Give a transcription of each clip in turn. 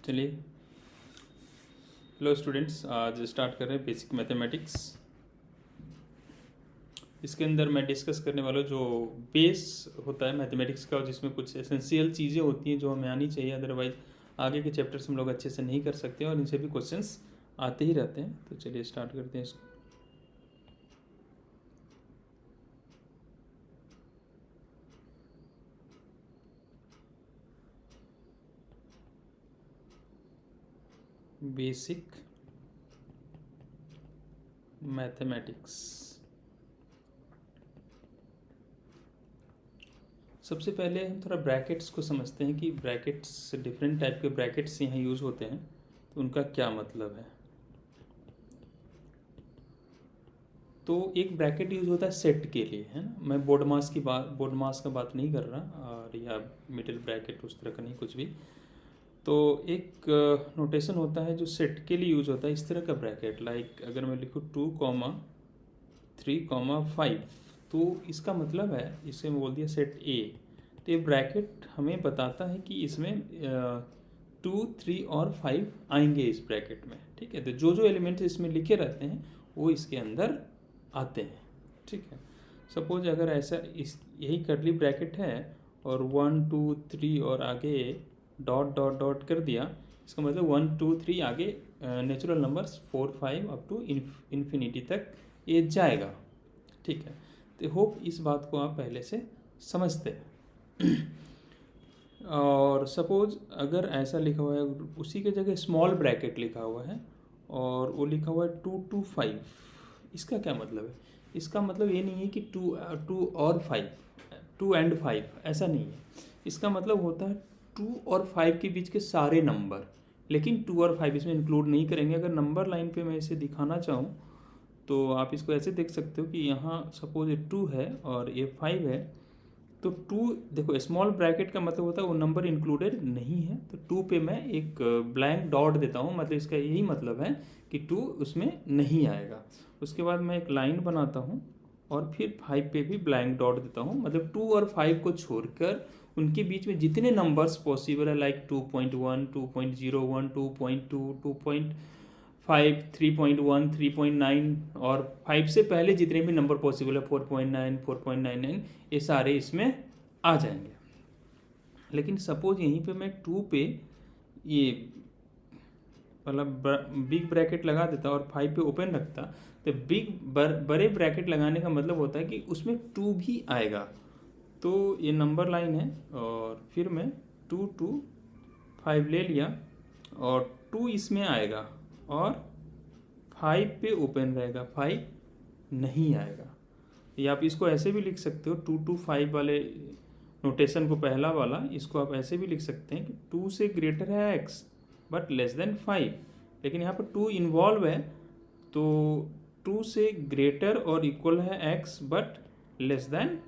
चलिए, hello students, आज start कर रहे हैं बेसिक मैथमेटिक्स। इसके अंदर मैं डिस्कस करने वाला जो बेस होता है मैथमेटिक्स का, जिसमें कुछ एसेंशियल चीज़ें होती हैं जो हमें आनी चाहिए, अदरवाइज आगे के चैप्टर्स हम लोग अच्छे से नहीं कर सकते और इनसे भी क्वेश्चंस आते ही रहते हैं। तो चलिए स्टार्ट करते हैं इसको। Basic mathematics. सबसे पहले हम थोड़ा ब्रैकेट्स को समझते हैं कि ब्रैकेट्स, डिफरेंट टाइप के ब्रैकेट्स यहाँ यूज़ होते हैं, तो उनका क्या मतलब है। तो एक ब्रैकेट यूज़ होता है सेट के लिए, है ना। मैं बोर्ड मास का बात नहीं कर रहा, और या मिडिल ब्रैकेट उस तरह का नहीं, कुछ भी। तो एक नोटेशन होता है जो सेट के लिए यूज होता है, इस तरह का ब्रैकेट। लाइक अगर मैं लिखूँ 2,3,5, तो इसका मतलब है, इसे मैं बोल दिया सेट ए। तो ये ब्रैकेट हमें बताता है कि इसमें 2, 3 और 5 आएंगे इस ब्रैकेट में, ठीक है। तो जो जो एलिमेंट्स इसमें लिखे रहते हैं वो इसके अंदर आते हैं, ठीक है। सपोज अगर ऐसा यही करली ब्रैकेट है और 1, 2, 3 और आगे डॉट डॉट डॉट कर दिया, इसका मतलब 1, 2, 3 आगे natural numbers 4, 5 up to infinity तक ये जाएगा, ठीक है। तो होप इस बात को आप पहले से समझते हैं। और सपोज अगर ऐसा लिखा हुआ है, उसी के जगह स्मॉल ब्रैकेट लिखा हुआ है और वो लिखा हुआ है 2 to 5, इसका क्या मतलब है। इसका मतलब ये नहीं है कि 2 और 5, 2 and 5, ऐसा नहीं है। इसका मतलब होता है 2 और 5 के बीच के सारे नंबर, लेकिन 2 और 5 इसमें इंक्लूड नहीं करेंगे। अगर नंबर लाइन पे मैं इसे दिखाना चाहूँ तो आप इसको ऐसे देख सकते हो कि यहाँ सपोज ये 2 है और ये 5 है, तो 2, देखो स्मॉल ब्रैकेट का मतलब होता है वो नंबर इंक्लूडेड नहीं है, तो 2 पे मैं एक ब्लैंक डॉट देता हूँ, मतलब इसका यही मतलब है कि 2 उसमें नहीं आएगा। उसके बाद मैं एक लाइन बनाता हूँ और फिर 5 पे भी ब्लैंक डॉट देता हूँ, मतलब 2 और 5 को छोड़कर उनके बीच में जितने नंबर्स पॉसिबल है, लाइक 2.1, 2.01, 2.2, 2.5, 3.1, 3.9 और 5 से पहले जितने भी नंबर पॉसिबल है, 4.9, 4.99, ये सारे इसमें आ जाएंगे। लेकिन सपोज यहीं पे मैं 2 पे ये मतलब बिग ब्रैकेट लगा देता और 5 पे ओपन रखता, तो बड़े ब्रैकेट लगाने का मतलब होता है कि उसमें 2 भी आएगा। तो ये नंबर लाइन है और फिर मैं 2 to 5 ले लिया और 2 इसमें आएगा और 5 पे ओपन रहेगा, 5 नहीं आएगा। या आप इसको ऐसे भी लिख सकते हो, 2 to 5 वाले नोटेशन को, पहला वाला, इसको आप ऐसे भी लिख सकते हैं कि 2 से ग्रेटर है x बट लेस देन 5, लेकिन यहाँ पर 2 इन्वॉल्व है, तो 2 से ग्रेटर और इक्वल है x बट लेस देन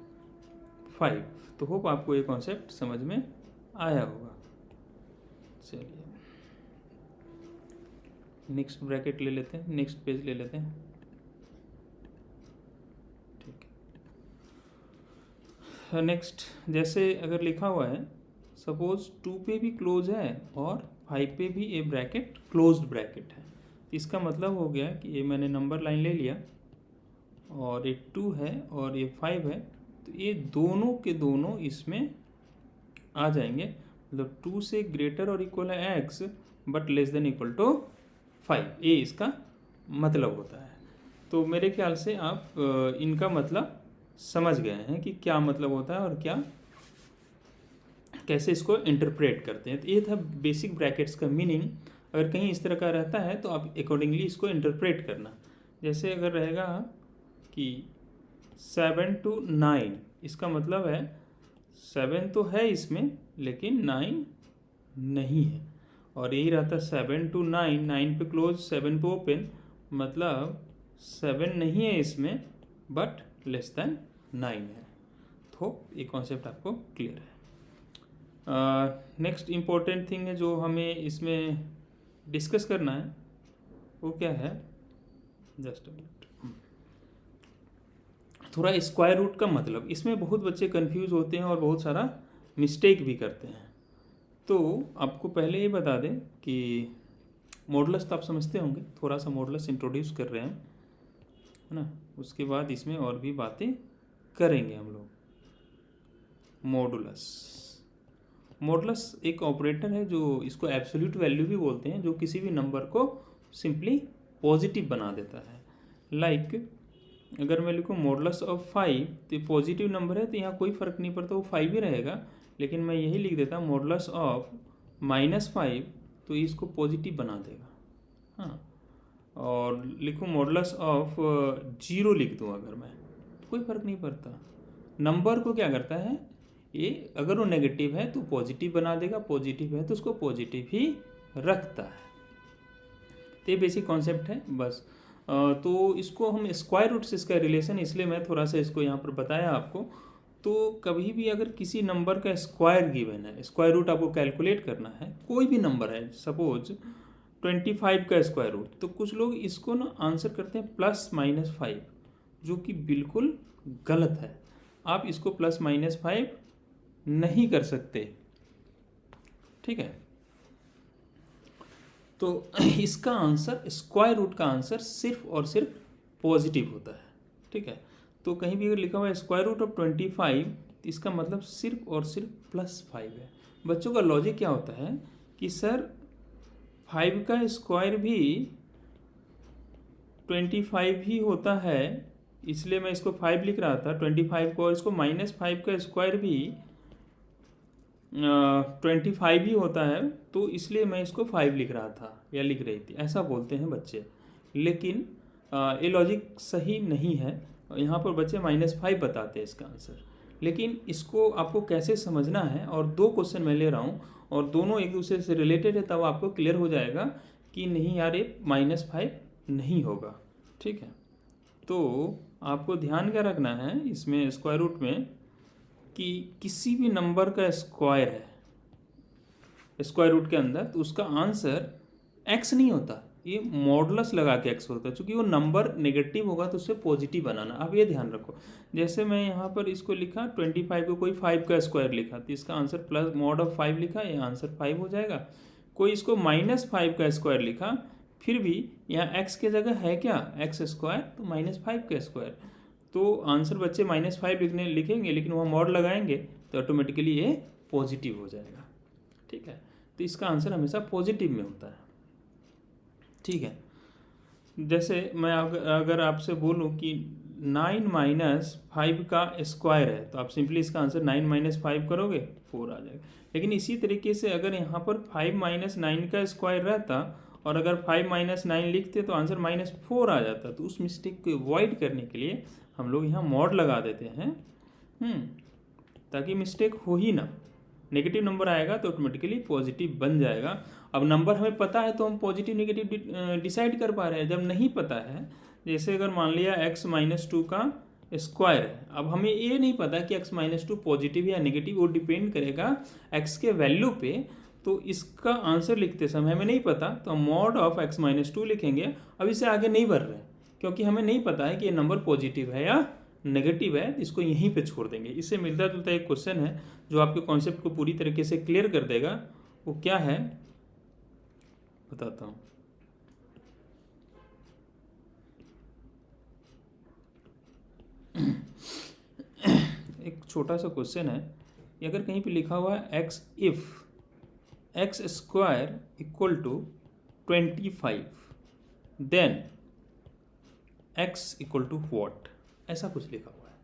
5। तो होप आपको ये कॉन्सेप्ट समझ में आया होगा। चलिए नेक्स्ट ब्रैकेट ले लेते हैं, नेक्स्ट पेज ले लेते हैं, ठीक है। नेक्स्ट जैसे अगर लिखा हुआ है, सपोज 2 पे भी क्लोज है और 5 पे भी ये ब्रैकेट क्लोज्ड ब्रैकेट है, इसका मतलब हो गया कि ये मैंने नंबर लाइन ले लिया और ये 2 है और ये 5 है, तो ये दोनों के दोनों इसमें आ जाएंगे। मतलब 2 से ग्रेटर और इक्वल है x but less than equal to 5, ये इसका मतलब होता है। तो मेरे ख्याल से आप इनका मतलब समझ गए हैं कि क्या मतलब होता है और क्या, कैसे इसको इंटरप्रेट करते हैं। तो ये था बेसिक ब्रैकेट्स का मीनिंग। अगर कहीं इस तरह का रहता है तो आप अकॉर्डिंगली इसको इंटरप्रेट करना। जैसे अगर रहेगा कि 7 to 9, इसका मतलब है 7 तो है इसमें लेकिन 9 नहीं है। और यही रहता 7 to 9, 9 पे क्लोज, 7 पे ओपन, मतलब 7 नहीं है इसमें बट लेस देन 9 है। तो ये कॉन्सेप्ट आपको क्लियर है। नेक्स्ट इम्पोर्टेंट थिंग है जो हमें इसमें डिस्कस करना है, वो क्या है, जस्ट थोड़ा स्क्वायर रूट का मतलब। इसमें बहुत बच्चे कंफ्यूज होते हैं और बहुत सारा मिस्टेक भी करते हैं। तो आपको पहले ये बता दें कि मॉडुलस तो आप समझते होंगे, थोड़ा सा मॉडुलस इंट्रोड्यूस कर रहे हैं, है ना। उसके बाद इसमें और भी बातें करेंगे हम लोग। मॉडुलस एक ऑपरेटर है जो इसको एब्सोल्यूट वैल्यू भी बोलते हैं, जो किसी भी नंबर को सिंपली पॉजिटिव बना देता है। लाइक अगर मैं लिखूँ मॉडुलस ऑफ 5, तो पॉजिटिव नंबर है तो यहाँ कोई फ़र्क नहीं पड़ता, वो 5 ही रहेगा। लेकिन मैं यही लिख देता हूँ मॉडुलस ऑफ -5, तो इसको पॉजिटिव बना देगा। हाँ, और लिखूँ मॉडुलस ऑफ 0 लिख दूँ अगर मैं, कोई फ़र्क नहीं पड़ता। नंबर को क्या करता है ये, अगर वो नेगेटिव है तो पॉजिटिव बना देगा, पॉजिटिव है तो उसको पॉजिटिव ही रखता है। तो ये बेसिक कॉन्सेप्ट है बस। तो इसको हम स्क्वायर रूट से इसका रिलेशन, इसलिए मैं थोड़ा सा इसको यहाँ पर बताया आपको। तो कभी भी अगर किसी नंबर का स्क्वायर गिवन है, स्क्वायर रूट आपको कैलकुलेट करना है, कोई भी नंबर है, सपोज 25 का स्क्वायर रूट, तो कुछ लोग इसको ना आंसर करते हैं +-5, जो कि बिल्कुल गलत है। आप इसको +-5 नहीं कर सकते, ठीक है। तो इसका आंसर, स्क्वायर रूट का आंसर सिर्फ और सिर्फ पॉजिटिव होता है, ठीक है। तो कहीं भी अगर लिखा हुआ है स्क्वायर रूट ऑफ 25, तो इसका मतलब सिर्फ और सिर्फ +5 है। बच्चों का लॉजिक क्या होता है कि सर 5 का स्क्वायर भी 25 ही होता है, इसलिए मैं इसको 5 लिख रहा था 25 को, और इसको -5 का स्क्वायर भी 25 ही होता है, तो इसलिए मैं इसको 5 लिख रहा था या लिख रही थी, ऐसा बोलते हैं बच्चे। लेकिन ये लॉजिक सही नहीं है। यहाँ पर बच्चे -5 बताते हैं इसका आंसर। लेकिन इसको आपको कैसे समझना है, और 2 क्वेश्चन मैं ले रहा हूँ और दोनों एक दूसरे से रिलेटेड है, तब आपको क्लियर हो जाएगा कि नहीं यार ये -5 नहीं होगा, ठीक है। तो आपको ध्यान क्या रखना है इसमें स्क्वायर रूट में, कि किसी भी नंबर का स्क्वायर है स्क्वायर रूट के अंदर, तो उसका आंसर x नहीं होता, ये मॉडुलस लगा के x होता है। चूँकि वो नंबर नेगेटिव होगा तो उससे पॉजिटिव बनाना, अब ये ध्यान रखो। जैसे मैं यहाँ पर इसको लिखा 25 को कोई 5 का स्क्वायर लिखा, तो इसका आंसर प्लस मॉड ऑफ 5 लिखा, ये आंसर 5 हो जाएगा। कोई इसको -5 का स्क्वायर लिखा, फिर भी यहाँ x की जगह है क्या, x स्क्वायर, तो -5 का स्क्वायर, तो आंसर बच्चे -5 लिखेंगे, लेकिन वहाँ मॉड लगाएंगे तो ऑटोमेटिकली ये पॉजिटिव हो जाएगा, ठीक है। तो इसका आंसर हमेशा पॉजिटिव में होता है, ठीक है। जैसे मैं अगर आपसे बोलूं कि 9 - 5 का स्क्वायर है, तो आप सिंपली इसका आंसर 9 - 5 करोगे, 4 आ जाएगा। लेकिन इसी तरीके से अगर यहाँ पर 5 - 9 का स्क्वायर रहता और अगर 5 - 9 लिखते तो आंसर -4 आ जाता। तो उस मिस्टेक को अवॉइड करने के लिए हम लोग यहाँ मॉड लगा देते हैं, ताकि मिस्टेक हो ही ना। नेगेटिव नंबर आएगा तो ऑटोमेटिकली पॉजिटिव बन जाएगा। अब नंबर हमें पता है तो हम पॉजिटिव नेगेटिव डिसाइड कर पा रहे हैं। जब नहीं पता है, जैसे अगर मान लिया x - 2 का स्क्वायर है, अब हमें ये नहीं पता कि x - 2 पॉजिटिव या नेगेटिव, वो डिपेंड करेगा x के वैल्यू पे। तो इसका आंसर लिखते समय हमें नहीं पता, तो हम मॉड ऑफ x - 2 लिखेंगे। अब इसे आगे नहीं बढ़ रहे क्योंकि हमें नहीं पता है कि ये नंबर पॉजिटिव है या नेगेटिव है, इसको यहीं पे छोड़ देंगे। इससे मिलता जुलता एक क्वेश्चन है जो आपके कॉन्सेप्ट को पूरी तरीके से क्लियर कर देगा। वो क्या है बताता हूँ। एक छोटा सा क्वेश्चन है, अगर कहीं पे लिखा हुआ है x if x square equal to 25 then x equal to what, ऐसा कुछ लिखा हुआ है,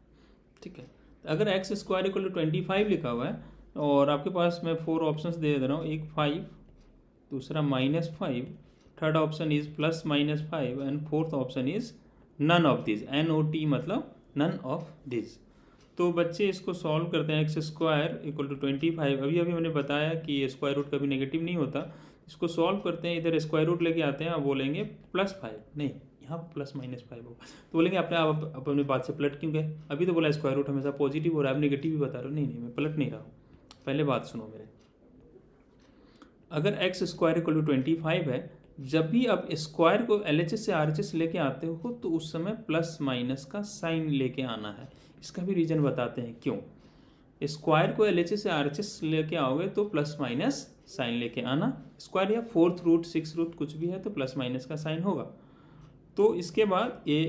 ठीक है। अगर x स्क्वायर इक्वल टू 25 लिखा हुआ है और आपके पास मैं 4 ऑप्शंस दे रहा हूँ, एक 5, दूसरा -5, third option is +-5 and fourth option is none of this, NOT मतलब नन ऑफ दिस। तो बच्चे इसको सॉल्व करते हैं। x स्क्वायर इक्वल टू 25, अभी मैंने बताया कि स्क्वायर रूट कभी नेगेटिव नहीं होता। इसको सॉल्व करते हैं, इधर स्क्वायर रूट लेके आते हैं, आप बोलेंगे +5, नहीं यहाँ +-5 होगा, तो बोलेंगे आपने आप अपनी बात से पलट क्यों गए, अभी तो बोला स्क्वायर रूट हमेशा पॉजिटिव हो रहा है, आप नेगेटिव भी बता रहे हो। नहीं मैं पलट नहीं रहा हूँ, पहले बात सुनो मेरे। अगर x स्क्वायर इक्वल टू 25 है, जब भी आप स्क्वायर को LHS से RHS लेके आते हो तो उस समय +- का साइन लेके आना है। इसका भी रीज़न बताते हैं क्यों। स्क्वायर को LHS से RHS लेके आओगे तो प्लस माइनस साइन लेके आना, स्क्वायर या फोर्थ रूट 6 रूट कुछ भी है तो प्लस माइनस का साइन होगा। तो इसके बाद ये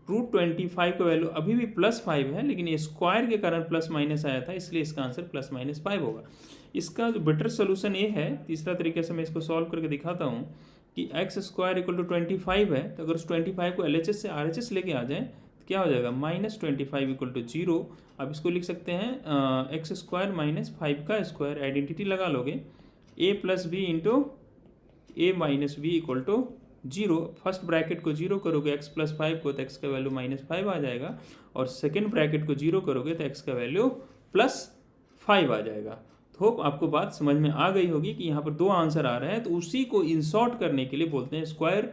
√25 का वैल्यू अभी भी +5 है, लेकिन ये स्क्वायर के कारण प्लस माइनस आया था, इसलिए इसका आंसर +-5 होगा। इसका जो बेटर सोल्यूशन ये है, तीसरा तरीके से मैं इसको सॉल्व करके दिखाता हूँ कि x² = 25 है, तो अगर उस 25 को LHS से RHS लेके आ जाए तो क्या हो जाएगा, -25 = 0। अब इसको लिख सकते हैं x² - 5 का स्क्वायर, आइडेंटिटी लगा लोगे, a + b × a - b = 0। First bracket को 0 करोगे x + 5 को तो x का वैल्यू -5 आ जाएगा, और सेकेंड ब्रैकेट को 0 करोगे तो x का वैल्यू +5 आ जाएगा। तो होप आपको बात समझ में आ गई होगी कि यहाँ पर 2 आंसर आ रहे हैं, तो उसी को इंसॉर्ट करने के लिए बोलते हैं स्क्वायर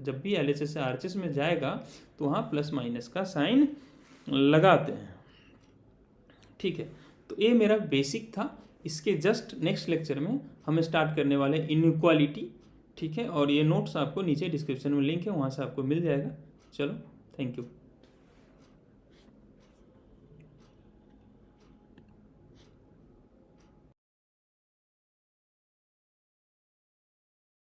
जब भी LHS से RHS में जाएगा तो वहाँ प्लस माइनस का साइन लगाते हैं। ठीक है, तो ये मेरा बेसिक था। इसके जस्ट नेक्स्ट लेक्चर में हम स्टार्ट करने वाले इनइक्वालिटी। ठीक है, और ये नोट्स आपको नीचे डिस्क्रिप्शन में लिंक है, वहाँ से आपको मिल जाएगा। चलो, थैंक यू।